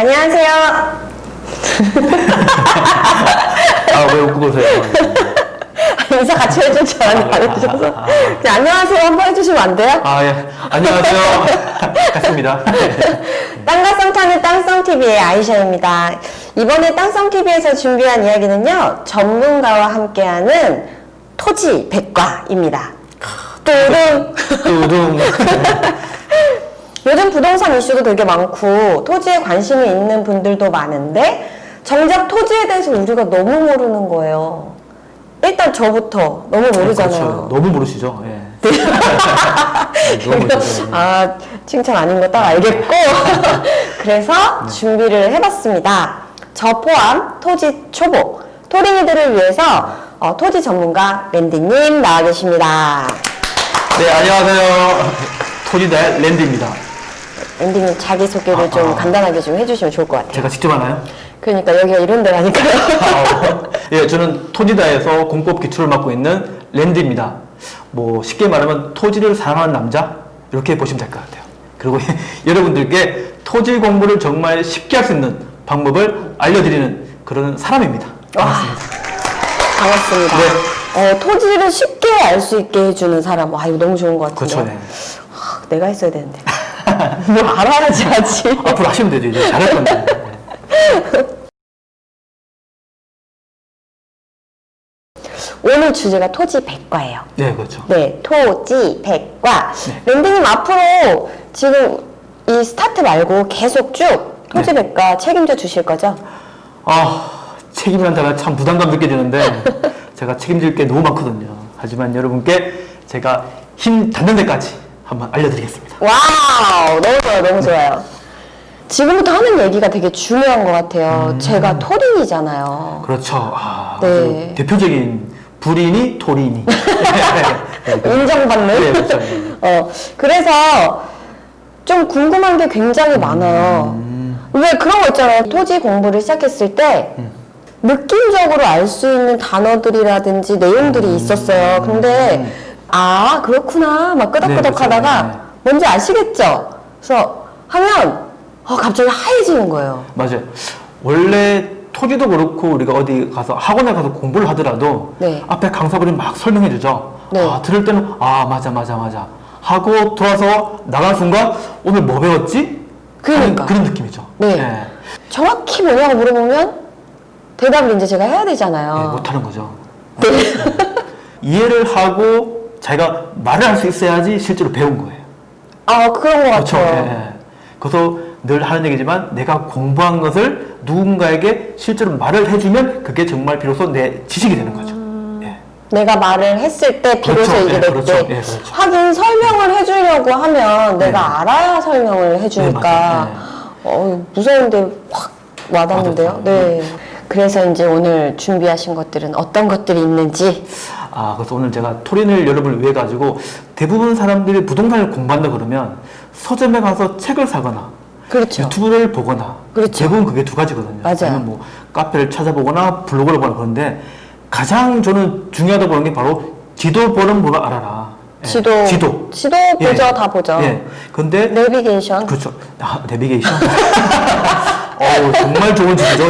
안녕하세요. 왜 웃고 그러세요? 인사 같이 해줄 줄 알았는데 안 해주셔서. 그냥 안녕하세요 한번 해주시면 안 돼요? 예. 안녕하세요. 갔습니다. 땅과 썸 타는 땅썸TV의 아이샤입니다. 이번에 땅썸TV에서 준비한 이야기는요, 전문가와 함께하는 토지 백과입니다. 뚜둥. 뚜둥. 요즘 부동산 이슈도 되게 많고 토지에 관심이 있는 분들도 많은데 정작 토지에 대해서 우리가 너무 모르는 거예요. 일단 저부터 너무 모르잖아요. 그렇죠. 너무 모르시죠? 예. 너무 모르시죠. 아, 칭찬 아닌 거 딱 알겠고 그래서 준비를 해봤습니다. 저 포함 토지 초보 토린이들을 위해서 토지 전문가 랜디님 나와 계십니다. 네, 안녕하세요. 토지대 랜디입니다. 랜디님 자기소개를 좀 간단하게 좀 해주시면 좋을 것 같아요. 제가 직접 하나요? 그러니까 여기가 이런 데라니까요. 예, 저는 토지다에서 공법 기초를 맡고 있는 랜디입니다. 뭐 쉽게 말하면 토지를 사랑하는 남자 이렇게 보시면 될 것 같아요. 그리고 여러분들께 토지 공부를 정말 쉽게 할 수 있는 방법을 알려드리는 그런 사람입니다. 반갑습니다. 반갑습니다. 네. 토지를 쉽게 알 수 있게 해주는 사람. 와, 이거 너무 좋은 것 같은데. 그렇죠. 네. 내가 했어야 되는데. 뭘 알아야지 하지. 앞으로 하시면 되죠. 이제 잘할 건데. 오늘 주제가 토지 백과예요. 네, 그렇죠. 네, 토지 백과. 네. 랜디님 앞으로 지금 이 스타트 말고 계속 쭉 토지 네. 백과 책임져 주실 거죠? 책임이란 단어가 참 부담감 느껴지는데 제가 책임질 게 너무 많거든요. 하지만 여러분께 제가 힘 닿는 데까지 한번 알려드리겠습니다. 와우, 너무 좋아요, 너무 좋아요. 지금부터 하는 얘기가 되게 중요한 것 같아요. 제가 토린이잖아요. 그렇죠. 네. 아주 대표적인 불인이 토린이. 인정받는. 네, 그렇죠. 그래서 좀 궁금한 게 굉장히 많아요. 왜 그런 거 있잖아요. 토지 공부를 시작했을 때 느낌적으로 알 수 있는 단어들이라든지 내용들이 있었어요. 근데 그렇구나 막 끄덕끄덕 네, 그렇죠. 하다가 네. 뭔지 아시겠죠? 그래서 하면 갑자기 하얘지는 거예요. 맞아요. 원래 토지도 그렇고 우리가 어디 가서 학원에 가서 공부를 하더라도 네. 앞에 강사분이 막 설명해 주죠. 네. 들을 때는 맞아 하고 돌아서 나가는 순간 오늘 뭐 배웠지? 그러니까. 그런 느낌이죠. 네. 정확히 뭐냐고 물어보면 대답을 이제 제가 해야 되잖아요. 네, 못하는 거죠. 이해를 하고 자기가 말을 할 수 있어야지 실제로 배운 거예요. 그런 것 그렇죠. 같아요. 예. 그래서 늘 하는 얘기지만 내가 공부한 것을 누군가에게 실제로 말을 해주면 그게 정말 비로소 내 지식이 되는 거죠. 예. 내가 말을 했을 때 비로소 그렇죠. 이게 네, 내 그렇죠. 때. 네, 그렇죠. 하긴 설명을 해주려고 하면 내가 알아야 설명을 해주니까 네, 무서운데 확 와닿는데요. 와닿죠. 네. 그래서 이제 오늘 준비하신 것들은 어떤 것들이 있는지. 그래서 오늘 제가 토린을 여러분을 위해 가지고 대부분 사람들이 부동산을 공부한다 그러면 서점에 가서 책을 사거나 그렇죠. 유튜브를 보거나 그렇죠. 대부분 그게 두 가지거든요. 맞아요. 아니면 뭐 카페를 찾아보거나 블로그를 보거나 그런데 가장 저는 중요하다고 보는 게 바로 지도 보는 법을 알아라. 예. 지도 보죠. 다 보죠. 예. 근데 내비게이션. 그렇죠. 내비게이션. 정말 좋은 지도죠.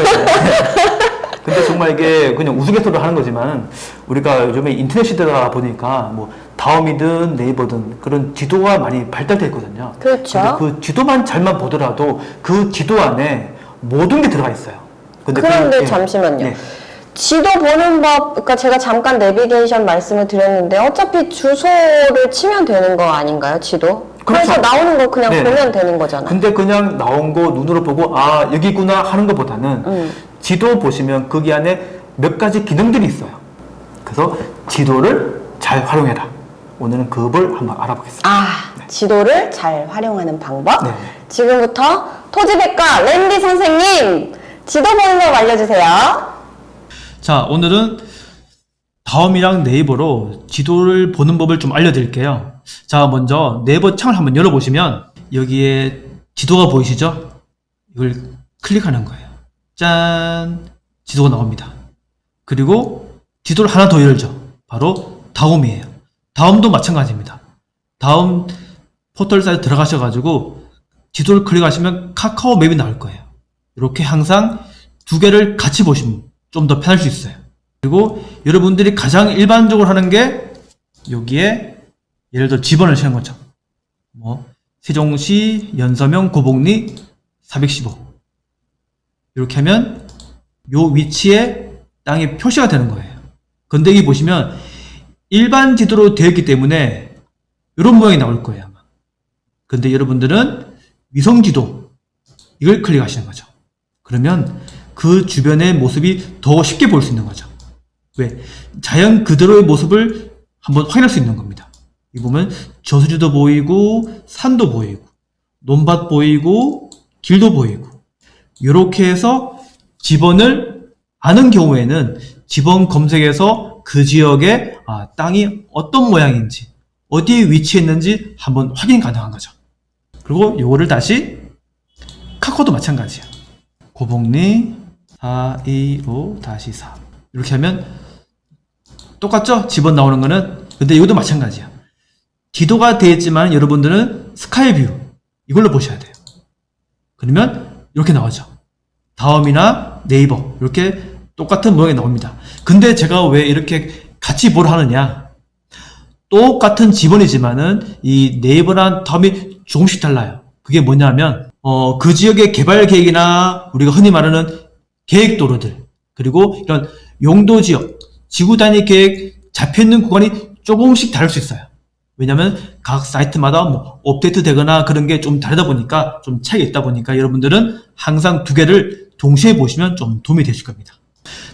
근데 정말 이게 그냥 우스갯소리로 하는 거지만 우리가 요즘에 인터넷 시대다 보니까 뭐 다음이든 네이버든 그런 지도가 많이 발달되어 있거든요. 그렇죠. 근데 그 지도만 잘만 보더라도 그 지도 안에 모든 게 들어가 있어요. 그런데 잠시만요. 네. 지도 보는 법, 그러니까 제가 잠깐 내비게이션 말씀을 드렸는데 어차피 주소를 치면 되는 거 아닌가요, 지도? 그렇죠. 그래서 나오는 거 그냥 네네. 보면 되는 거잖아요. 근데 그냥 나온 거 눈으로 보고 여기구나 하는 것보다는 지도 보시면 거기 안에 몇 가지 기능들이 있어요. 그래서 지도를 잘 활용해라. 오늘은 그걸 한번 알아보겠습니다. 지도를 잘 활용하는 방법. 네. 지금부터 토지백과 랜디 선생님 지도 보는 법 알려주세요. 자, 오늘은 다음이랑 네이버로 지도를 보는 법을 좀 알려드릴게요. 자, 먼저 네이버 창을 한번 열어보시면 여기에 지도가 보이시죠? 이걸 클릭하는 거예요. 짠! 지도가 나옵니다. 그리고 지도를 하나 더 열죠. 바로 다음이에요. 다음도 마찬가지입니다. 다음 포털 사이트 들어가셔가지고 지도를 클릭하시면 카카오 맵이 나올 거예요. 이렇게 항상 두 개를 같이 보시면 좀 더 편할 수 있어요. 그리고 여러분들이 가장 일반적으로 하는 게 여기에 예를 들어 지번을 치는 거죠. 뭐 세종시 연서면 고복리 415 이렇게 하면 요 위치에 땅이 표시가 되는 거예요. 근데 여기 보시면 일반 지도로 되어 있기 때문에 이런 모양이 나올 거예요, 아마. 근데 여러분들은 위성 지도 이걸 클릭하시는 거죠. 그러면 그 주변의 모습이 더 쉽게 볼 수 있는 거죠. 왜? 자연 그대로의 모습을 한번 확인할 수 있는 겁니다. 이 보면 저수지도 보이고 산도 보이고 논밭 보이고 길도 보이고 이렇게 해서 지번을 아는 경우에는 지번 검색에서 그 지역의 땅이 어떤 모양인지 어디에 위치해 있는지 한번 확인 가능한 거죠. 그리고 요거를 다시 카카오도 마찬가지야. 고복리 425-4 이렇게 하면 똑같죠? 지번 나오는 거는. 근데 이것도 마찬가지야. 지도가 되어 있지만 여러분들은 스카이뷰 이걸로 보셔야 돼요. 그러면 이렇게 나오죠. 다음이나 네이버 이렇게 똑같은 모양이 나옵니다. 근데 제가 왜 이렇게 같이 보라 하느냐? 똑같은 지번이지만은 이 네이버랑 다음이 조금씩 달라요. 그게 뭐냐면 그 지역의 개발 계획이나 우리가 흔히 말하는 계획도로들 그리고 이런 용도 지역 지구 단위 계획 잡혀있는 구간이 조금씩 다를 수 있어요. 왜냐면 각 사이트마다 뭐 업데이트 되거나 그런 게 좀 다르다 보니까 좀 차이가 있다 보니까 여러분들은 항상 두 개를 동시에 보시면 좀 도움이 되실 겁니다.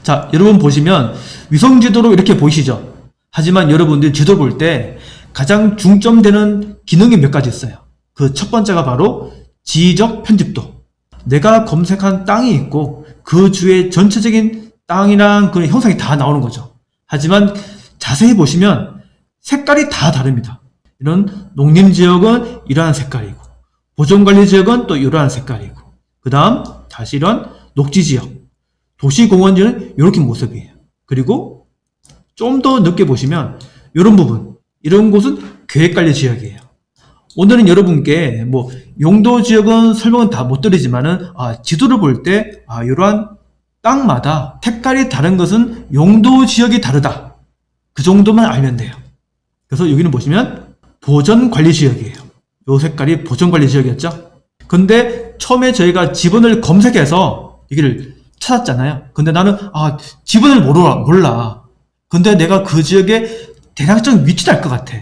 자, 여러분 보시면 위성 지도로 이렇게 보이시죠? 하지만 여러분들 지도 볼 때 가장 중점되는 기능이 몇 가지 있어요. 그 첫 번째가 바로 지적 편집도. 내가 검색한 땅이 있고 그 주의 전체적인 땅이랑 그런 형상이 다 나오는 거죠. 하지만 자세히 보시면 색깔이 다 다릅니다. 이런 농림지역은 이러한 색깔이고 보존관리지역은 또 이러한 색깔이고 그 다음 다시 이런 녹지지역 도시공원지는 이렇게 모습이에요. 그리고 좀 더 늦게 보시면 이런 부분 이런 곳은 계획관리지역이에요. 오늘은 여러분께 뭐 용도지역은 설명은 다 못 드리지만은 지도를 볼 때 이러한 땅마다 색깔이 다른 것은 용도지역이 다르다. 그 정도만 알면 돼요. 그래서 여기는 보시면 보전관리지역이에요. 요 색깔이 보전관리지역이었죠. 근데 처음에 저희가 지번을 검색해서 여기를 찾았잖아요. 근데 나는 지번을 몰라. 근데 내가 그 지역의 대략적 위치를 알 것 같아.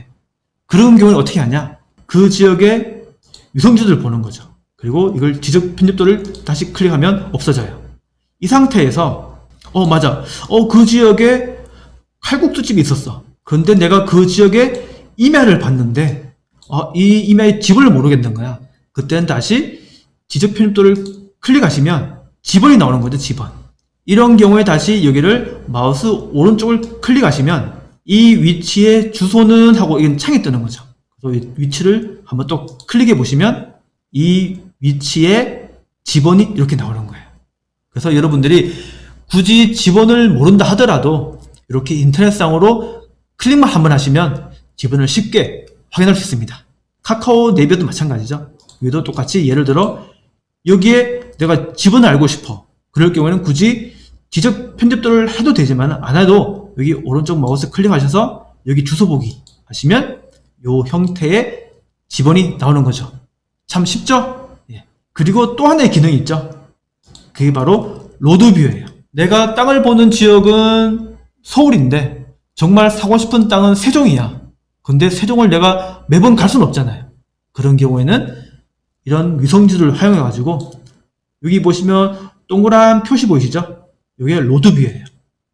그런 경우는 어떻게 하냐? 그 지역의 위성지도를 보는 거죠. 그리고 이걸 지적 편집도를 다시 클릭하면 없어져요. 이 상태에서 맞아. 그 지역에 칼국수집이 있었어. 근데 내가 그 지역에 임야를 봤는데 이 임야의 지번을 모르겠는 거야. 그때는 다시 지적 편집도를 클릭하시면 지번이 나오는 거죠. 지번. 이런 경우에 다시 여기를 마우스 오른쪽을 클릭하시면 이 위치의 주소는 하고 이건 창이 뜨는 거죠. 그래서 이 위치를 한번 또 클릭해 보시면 이 위치의 지번이 이렇게 나오는 거예요. 그래서 여러분들이 굳이 지번을 모른다 하더라도 이렇게 인터넷상으로 클릭만 한번 하시면 지번을 쉽게 확인할 수 있습니다. 카카오 네이버도 마찬가지죠. 여기도 똑같이 예를 들어 여기에 내가 지번을 알고 싶어. 그럴 경우에는 굳이 지적 편집도를 해도 되지만 안 해도 여기 오른쪽 마우스 클릭하셔서 여기 주소 보기 하시면 요 형태의 지번이 나오는 거죠. 참 쉽죠? 예. 그리고 또 하나의 기능이 있죠. 그게 바로 로드뷰예요. 내가 땅을 보는 지역은 서울인데 정말 사고 싶은 땅은 세종이야. 근데 세종을 내가 매번 갈 수는 없잖아요. 그런 경우에는 이런 위성지도를 활용해 가지고 여기 보시면 동그란 표시 보이시죠? 이게 로드뷰예요.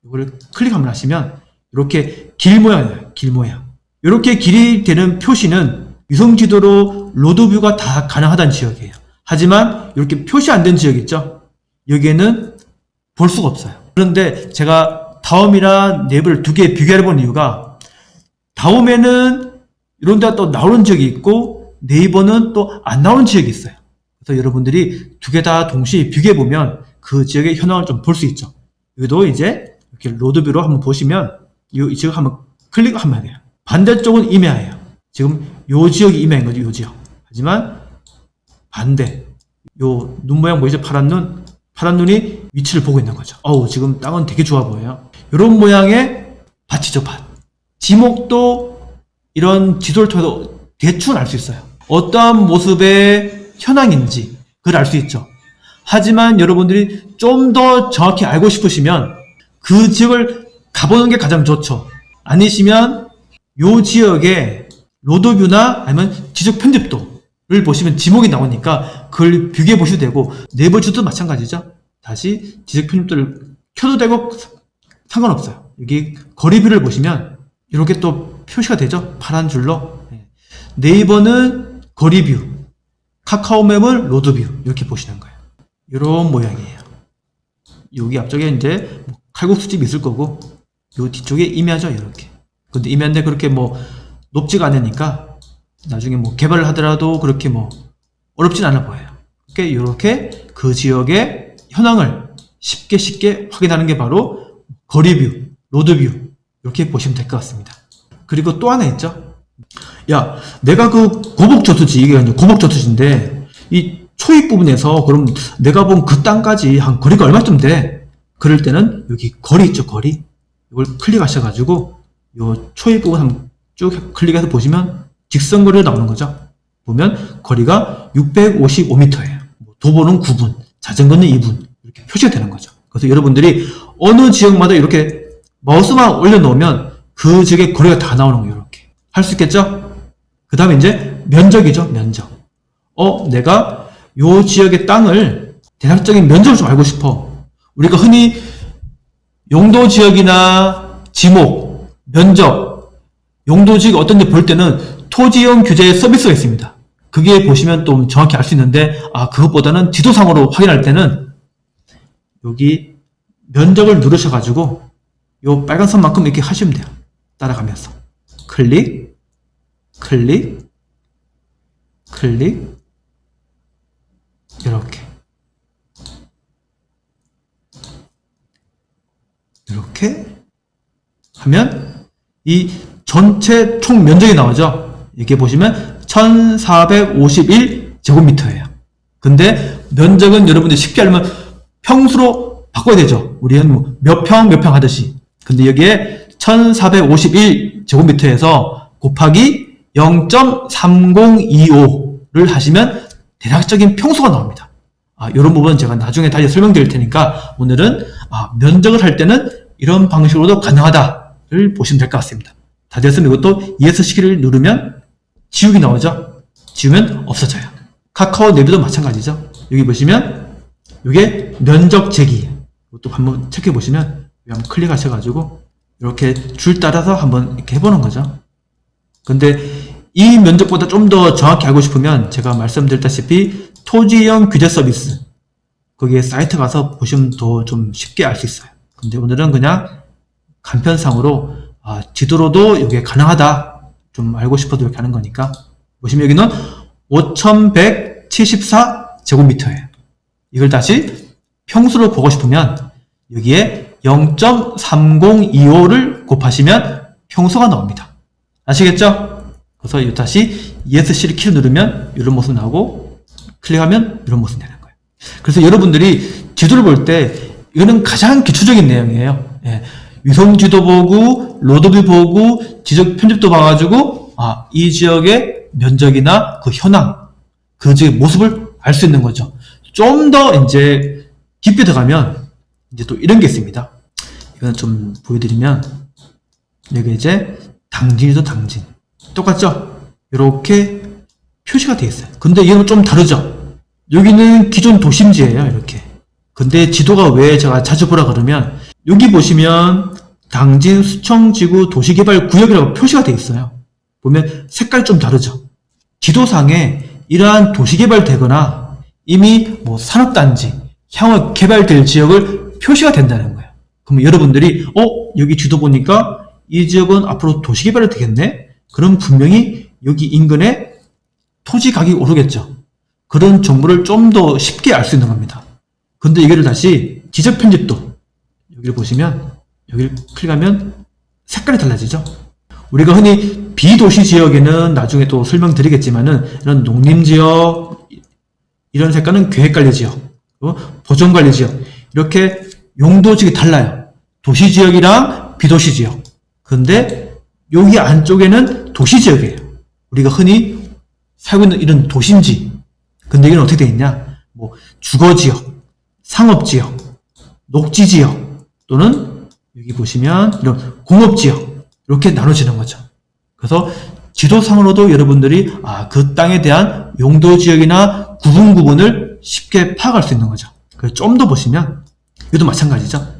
이거를 클릭 한번 하시면 이렇게 길 모양이에요. 길 모양. 이렇게 길이 되는 표시는 위성지도로 로드뷰가 다 가능하다는 지역이에요. 하지만 이렇게 표시 안 된 지역 있죠? 여기에는 볼 수가 없어요. 그런데 제가 다음이랑 네이버를 두 개 비교해 본 이유가 다음에는 이런 데가 또 나오는 지역이 있고 네이버는 또 안 나오는 지역이 있어요. 그래서 여러분들이 두 개 다 동시에 비교해 보면 그 지역의 현황을 좀 볼 수 있죠. 여기도 이제 이렇게 로드뷰로 한번 보시면 이 지역 한번 클릭 한번 해요. 반대쪽은 임야예요. 지금 요 지역이 임야인 거죠. 요 지역. 하지만 반대 요 눈 모양 보이죠? 파란 눈 파란 눈이 위치를 보고 있는 거죠. 어우, 지금 땅은 되게 좋아 보여요. 이런 모양의 밭이죠, 밭. 지목도 이런 지도를 통해서 대충 알 수 있어요. 어떠한 모습의 현황인지 그걸 알 수 있죠. 하지만 여러분들이 좀 더 정확히 알고 싶으시면 그 지역을 가보는 게 가장 좋죠. 아니시면 요 지역의 로드뷰나 아니면 지적 편집도를 보시면 지목이 나오니까 그걸 비교해 보셔도 되고, 네이버 지도도 마찬가지죠. 다시 지적 편집도를 켜도 되고 상관없어요. 여기 거리뷰를 보시면 이렇게 또 표시가 되죠. 파란 줄로. 네이버는 거리뷰, 카카오맵은 로드뷰 이렇게 보시는 거예요. 이런 모양이에요. 여기 앞쪽에 이제 칼국수집이 있을 거고, 요 뒤쪽에 임야죠, 이렇게. 근데 임야인데 그렇게 뭐 높지가 않으니까 나중에 뭐 개발을 하더라도 그렇게 뭐 어렵진 않아 보여요. 이렇게 그 지역의 현황을 쉽게 확인하는 게 바로 거리뷰, 로드뷰 이렇게 보시면 될 것 같습니다. 그리고 또 하나 있죠. 야, 내가 그 고복저투지, 이게 이제 고복저투지인데 이 초입 부분에서 그럼 내가 본 그 땅까지 한 거리가 얼마쯤 돼? 그럴 때는 여기 거리 있죠, 거리. 이걸 클릭하셔가지고 요 초입 부분 한번 쭉 클릭해서 보시면 직선거리가 나오는 거죠. 보면 거리가 655m예요. 도보는 9분, 자전거는 2분 이렇게 표시가 되는 거죠. 그래서 여러분들이 어느 지역마다 이렇게 마우스만 올려놓으면 그 지역의 거리가 다 나오는 거예요. 이렇게 할 수 있겠죠? 그 다음에 이제 면적이죠, 면적. 내가 요 지역의 땅을 대략적인 면적을 좀 알고 싶어. 우리가 흔히 용도 지역이나 지목, 면적, 용도 지역 어떤 데 볼 때는 토지용 규제 서비스가 있습니다. 그게 보시면 좀 정확히 알 수 있는데, 그것보다는 지도상으로 확인할 때는 여기 면적을 누르셔가지고 요 빨간 선만큼 이렇게 하시면 돼요. 따라가면서 클릭, 클릭, 클릭, 이렇게 하면 이 전체 총 면적이 나오죠. 이렇게 보시면 1451제곱미터예요. 근데 면적은 여러분들이 쉽게 알면 평수로 바꿔야 되죠. 우리는 뭐 몇 평 하듯이. 근데 여기에 1451제곱미터에서 곱하기 0.3025를 하시면 대략적인 평수가 나옵니다. 이런 부분은 제가 나중에 다시 설명드릴 테니까 오늘은 면적을 할 때는 이런 방식으로도 가능하다를 보시면 될 것 같습니다. 다 됐으면 이것도 ESC키를 누르면 지우기 나오죠. 지우면 없어져요. 카카오 내비도 마찬가지죠. 여기 보시면 이게 면적 재기, 이것도 한번 체크해 보시면 한번 클릭하셔가지고 이렇게 줄 따라서 한번 이렇게 해보는 거죠. 근데 이 면적보다 좀 더 정확히 알고 싶으면 제가 말씀드렸다시피 토지형 규제 서비스, 거기에 사이트 가서 보시면 더 좀 쉽게 알 수 있어요. 근데 오늘은 그냥 간편상으로 지도로도 이게 가능하다 좀 알고 싶어도 이렇게 하는 거니까, 보시면 여기는 5174제곱미터예요. 이걸 다시 평수로 보고 싶으면 여기에 0.3025를 곱하시면 평수가 나옵니다. 아시겠죠? 그래서 다시 ESC를 키를 누르면 이런 모습 나오고, 클릭하면 이런 모습 되는 거예요. 그래서 여러분들이 지도를 볼 때 이거는 가장 기초적인 내용이에요. 위성 지도 보고, 로드뷰 보고, 지적 편집도 봐가지고, 이 지역의 면적이나 그 현황, 그 지역의 모습을 알 수 있는 거죠. 좀 더 이제 깊이 들어가면 이제 또 이런 게 있습니다. 이건 좀 보여드리면, 여기 이제 당진이죠, 당진. 똑같죠? 이렇게 표시가 되어 있어요. 근데 얘는 좀 다르죠? 여기는 기존 도심지예요, 이렇게. 근데 지도가 왜 제가 자주 보라 그러면, 여기 보시면 당진 수청지구 도시개발구역이라고 표시가 되어 있어요. 보면 색깔이 좀 다르죠? 지도상에 이러한 도시개발되거나 이미 뭐 산업단지, 향후 개발될 지역을 표시가 된다는 거예요. 그럼 여러분들이 여기 지도 보니까 이 지역은 앞으로 도시개발이 되겠네? 그럼 분명히 여기 인근에 토지 가격이 오르겠죠. 그런 정보를 좀 더 쉽게 알 수 있는 겁니다. 근데 이거를 다시 지적 편집도, 여기를 보시면 여기를 클릭하면 색깔이 달라지죠. 우리가 흔히 비도시 지역에는 나중에 또 설명드리겠지만은 이런 농림지역, 이런 색깔은 계획관리 지역, 보존관리지역. 이렇게 용도지역이 달라요. 도시지역이랑 비도시지역. 근데 여기 안쪽에는 도시지역이에요. 우리가 흔히 살고 있는 이런 도심지. 근데 이건 어떻게 되어 있냐? 뭐 주거지역, 상업지역, 녹지지역, 또는 여기 보시면 이런 공업지역. 이렇게 나눠지는 거죠. 그래서 지도상으로도 여러분들이 그 땅에 대한 용도지역이나 구분을 쉽게 파악할 수 있는 거죠. 그래서 좀 더 보시면 이것도 마찬가지죠.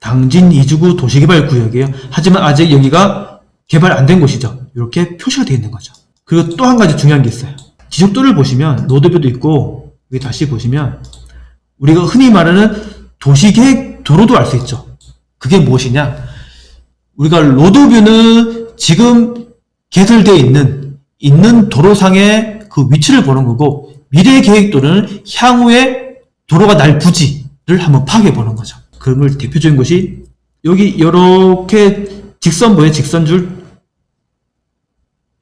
당진 2주구 도시개발구역이에요. 하지만 아직 여기가 개발 안 된 곳이죠. 이렇게 표시가 되어 있는 거죠. 그리고 또 한 가지 중요한 게 있어요. 지적도를 보시면 로드뷰도 있고 여기 다시 보시면 우리가 흔히 말하는 도시계획 도로도 알 수 있죠. 그게 무엇이냐? 우리가 로드뷰는 지금 개설되어 있는 도로상의 그 위치를 보는 거고, 미래계획도는 향후에 도로가 날 부지를 한번 파악해 보는 거죠. 그걸 대표적인 것이 여기 이렇게 직선 보여요? 직선줄.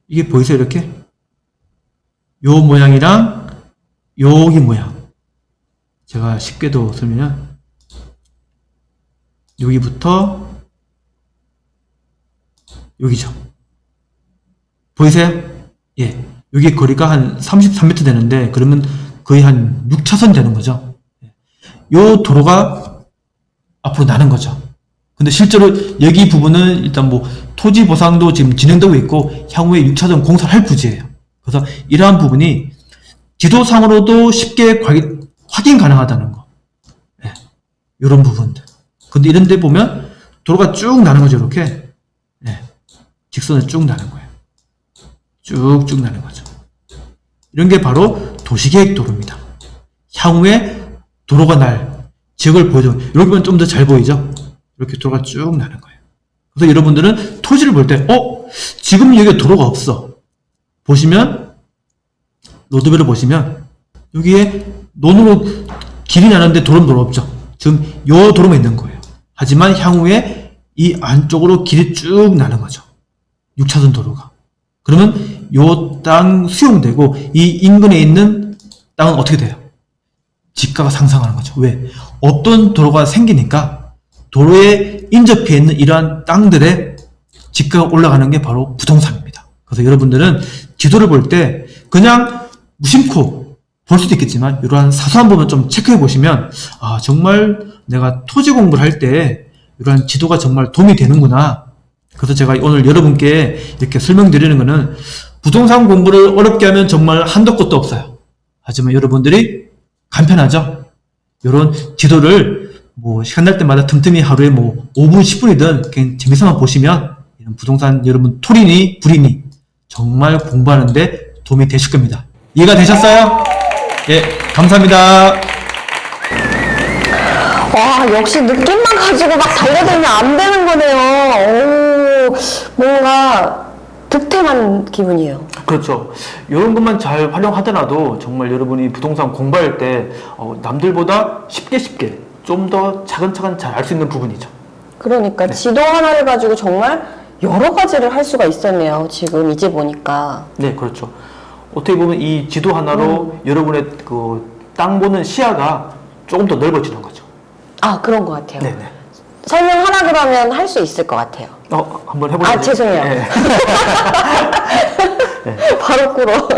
이게 보이세요? 이렇게 요 모양이랑 여기 모양. 제가 쉽게도 설명하면 여기부터 여기죠. 보이세요? 예. 여기 거리가 한 33m 되는데, 그러면 거의 한 6차선 되는 거죠. 요 도로가 앞으로 나는 거죠. 근데 실제로 여기 부분은 일단 뭐 토지 보상도 지금 진행되고 있고, 향후에 6차선 공사를 할 부지예요. 그래서 이러한 부분이 지도상으로도 쉽게 확인 가능하다는 거. 예. 이런 부분들. 근데 이런 데 보면 도로가 쭉 나는 거죠. 이렇게. 예. 직선을 쭉 나는 거예요. 쭉쭉 나는 거죠. 이런 게 바로 도시계획도로입니다. 향후에 도로가 날 지역을 보여줘. 이렇게 보면 좀 더 잘 보이죠? 이렇게 도로가 쭉 나는 거예요. 그래서 여러분들은 토지를 볼 때, 지금 여기에 도로가 없어. 보시면, 로드뷰를 보시면, 여기에 논으로 길이 나는데 도로는 없죠. 지금 요 도로만 있는 거예요. 하지만 향후에 이 안쪽으로 길이 쭉 나는 거죠. 6차선 도로가. 그러면 요 땅 수용되고 이 인근에 있는 땅은 어떻게 돼요? 집가가 상승하는 거죠. 왜? 어떤 도로가 생기니까 도로에 인접해 있는 이러한 땅들의 집가가 올라가는 게 바로 부동산입니다. 그래서 여러분들은 지도를 볼 때 그냥 무심코 볼 수도 있겠지만 이러한 사소한 부분 좀 체크해 보시면 정말 내가 토지 공부를 할 때 이러한 지도가 정말 도움이 되는구나. 그래서 제가 오늘 여러분께 이렇게 설명드리는 거는 부동산 공부를 어렵게 하면 정말 한도 끝도 없어요. 하지만 여러분들이 간편하죠? 이런 지도를 뭐 시간 날 때마다 틈틈이 하루에 뭐 5분, 10분이든 그냥 재미삼아 보시면 이런 부동산 여러분 토리니 불이니 정말 공부하는데 도움이 되실 겁니다. 이해가 되셨어요? 예, 감사합니다. 와, 역시 느낌만 가지고 막 달려들면 안 되는 거네요. 오, 뭔가 득템한 기분이에요. 그렇죠. 이런 것만 잘 활용하더라도 정말 여러분이 부동산 공부할 때 남들보다 쉽게 좀 더 차근차근 잘 알 수 있는 부분이죠. 그러니까 지도 하나를 가지고 정말 여러 가지를 할 수가 있었네요. 지금 이제 보니까. 네, 그렇죠. 어떻게 보면 이 지도 하나로 여러분의 그 땅 보는 시야가 조금 더 넓어지는 거죠. 그런 것 같아요. 네네. 설명하라 그러면 할 수 있을 것 같아요. 한번 해보세요. 죄송해요. 네. 바로 꿇어.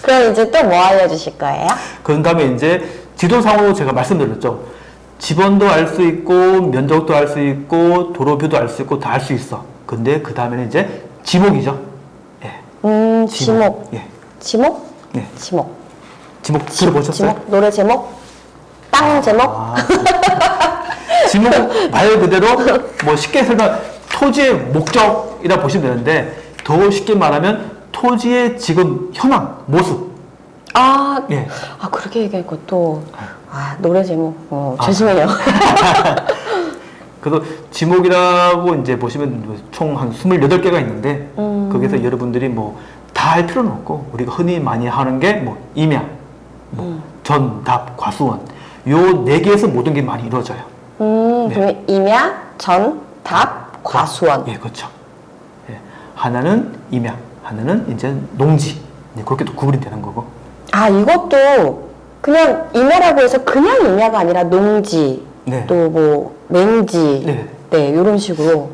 그럼 이제 또 뭐 알려주실 거예요? 그런 다음에 이제 지도상으로 제가 말씀드렸죠. 지번도 알 수 있고, 면적도 알 수 있고, 도로뷰도 알 수 있고, 다 알 수 있어. 근데 그 다음에는 이제 지목이죠. 예. 지목. 예. 지목? 예. 지목. 지목 들어보셨어요? 지목? 노래 제목? 땅 제목? 지목 말 그대로 뭐 쉽게 설명, 토지의 목적이라 보시면 되는데, 더 쉽게 말하면 토지의 지금 현황, 모습. 예. 그렇게 얘기하니까 또, 노래 제목. 죄송해요. 그래서 지목이라고 이제 보시면 총 한 28개가 있는데, 거기서 여러분들이 뭐 다 할 필요는 없고, 우리가 흔히 많이 하는 게 뭐 임야, 전, 답, 과수원. 요 4개에서 모든 게 많이 이루어져요. 그러면 임야, 전, 답, 과수원. 예, 그렇죠. 예. 하나는 임야, 하나는 이제 농지. 네, 그렇게 또 구분이 되는 거고. 이것도 그냥 임야라고 해서 그냥 임야가 아니라 농지, 네. 또 뭐 맹지, 네. 네, 이런 식으로.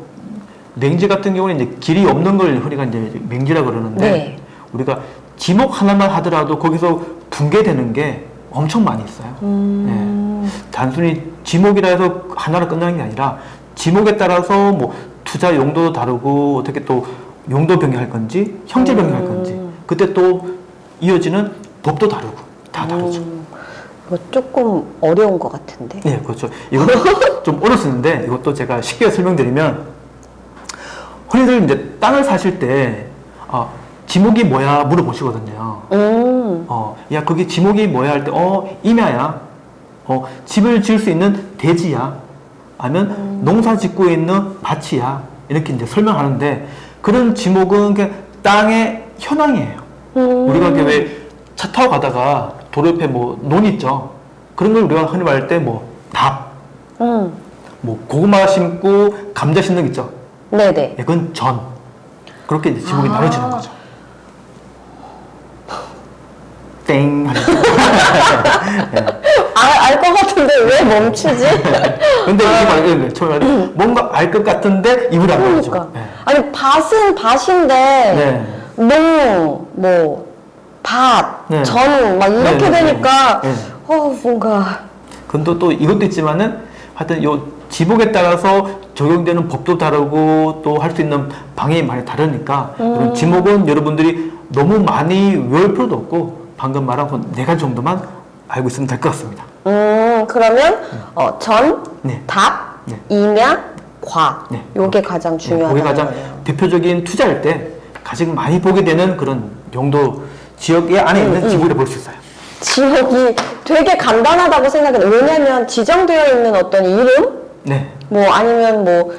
맹지 같은 경우는 이제 길이 없는 걸 우리가 이제 맹지라 그러는데 네. 우리가 지목 하나만 하더라도 거기서 붕괴되는 게 엄청 많이 있어요. 네. 단순히 지목이라 해서 하나로 끝나는 게 아니라 지목에 따라서 뭐 투자 용도도 다르고 어떻게 또 용도 변경할 건지 형질 변경할 건지 그때 또 이어지는 법도 다르고 다 다르죠. 이거 조금 어려운 것 같은데. 네, 그렇죠. 이것도 좀 어렵는데 이것도 제가 쉽게 설명드리면 흔히들 이제 땅을 사실 때 지목이 뭐야 물어보시거든요. 야 그게 지목이 뭐야 할 때 임야야. 집을 지을 수 있는 대지야. 아니면 농사 짓고 있는 밭이야. 이렇게 이제 설명하는데 그런 지목은 그냥 땅의 현황이에요. 우리가 왜 차 타고 가다가 도로 옆에 뭐 논 있죠. 그런 걸 우리가 흔히 말할 때 뭐 답, 뭐 고구마 심고 감자 심는 거 있죠. 네네. 이건 전. 그렇게 이제 지목이 나눠지는 거죠. 땡. 알 것 같은데 왜 멈추지? 근데 이게 말고 처음에 뭔가 알 것 같은데 입을 안 열죠. 그러니까. 아니 밭은 밭인데 농, 뭐 밭, 네. 전 막 이렇게 되니까 네. 뭔가. 근데 또 이것도 있지만은 하여튼 요 지목에 따라서 적용되는 법도 다르고 또 할 수 있는 방향이 많이 다르니까 이런 지목은 여러분들이 너무 많이 외울 필요도 없고 방금 말한 그 4가지 정도만 알고 있으면 될 것 같습니다. 그러면 전, 네. 답, 네. 임야, 과. 네. 요게 가장 중요하다는 그게 가장 거예요. 대표적인 투자할 때 가장 많이 보게 되는 그런 용도 지역의 안에 있는 지목을 볼 수 있어요. 지역이 되게 간단하다고 생각해요. 왜냐면 지정되어 있는 어떤 이름? 네. 뭐 아니면 뭐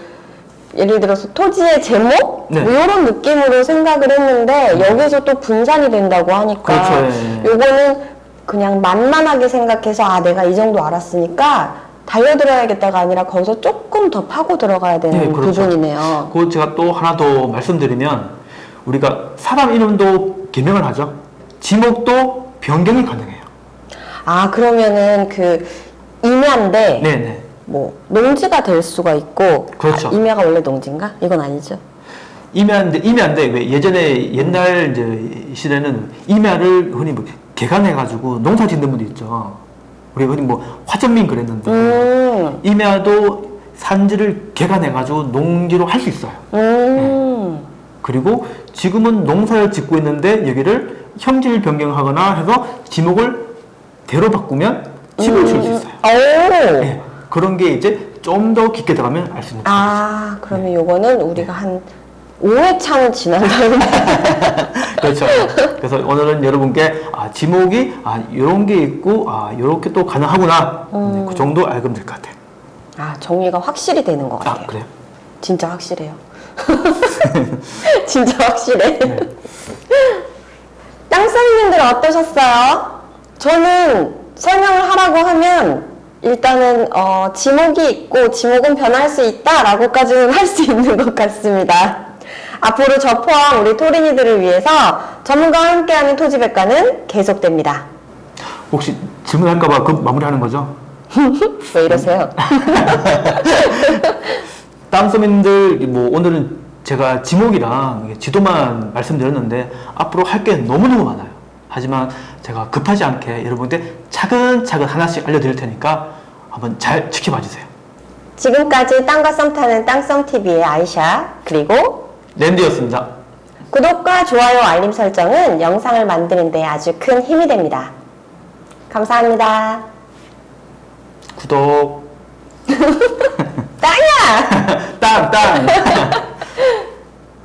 예를 들어서 토지의 제목? 네. 뭐 이런 느낌으로 생각을 했는데 여기서 또 분산이 된다고 하니까 그렇죠. 예. 요거는 그냥 만만하게 생각해서 내가 이 정도 알았으니까 달려들어야겠다가 아니라 거기서 조금 더 파고 들어가야 되는 네, 그렇죠. 부분이네요. 그거 제가 또 하나 더 말씀드리면 우리가 사람 이름도 개명을 하죠. 지목도 변경이 가능해요. 그러면은 그 임야인데 네네. 뭐 농지가 될 수가 있고. 그렇죠. 임야가 원래 농지인가? 이건 아니죠. 임야인데 왜 예전에 옛날 이제 시대는 임야를 흔히 뭐 개간해가지고 농사 짓는 분도 있죠. 우리가 흔히 뭐 화전민 그랬는데 임야도 산지를 개간해가지고 농지로 할 수 있어요. 그리고 지금은 농사를 짓고 있는데 여기를 형질 변경하거나 해서 지목을 대로 바꾸면 집을 지을 수 있어요. 네, 그런 게 이제 좀 더 깊게 들어가면 알 수 있는 거죠. 그러면 요거는 우리가 한 5회차는 지난 다음에 그렇죠. 그래서 오늘은 여러분께 지목이 이런 게 있고 이렇게 또 가능하구나. 네, 그 정도 알면 될 것 같아요. 정리가 확실히 되는 것 같아요. 그래요? 진짜 확실해요. 진짜 확실해. 네. 땅쌤님들 어떠셨어요? 저는 설명을 하라고 하면 일단은 지목이 있고 지목은 변할 수 있다라고까지는 할 수 있는 것 같습니다. 앞으로 저 포함 우리 토린이들을 위해서 전문가와 함께하는 토지백과는 계속됩니다. 혹시 질문할까봐 그 마무리하는 거죠? 왜 이러세요? 땅서민들 뭐 오늘은 제가 지목이랑 지도만 말씀드렸는데 앞으로 할 게 너무너무 많아요. 하지만 제가 급하지 않게 여러분한테 차근차근 하나씩 알려드릴 테니까 한번 잘 지켜봐 주세요. 지금까지 땅과 썸 타는 땅썸TV의 아이샤 그리고 랜디였습니다. 구독과 좋아요 알림 설정은 영상을 만드는 데 아주 큰 힘이 됩니다. 감사합니다. 구독. 땅이야! 땅!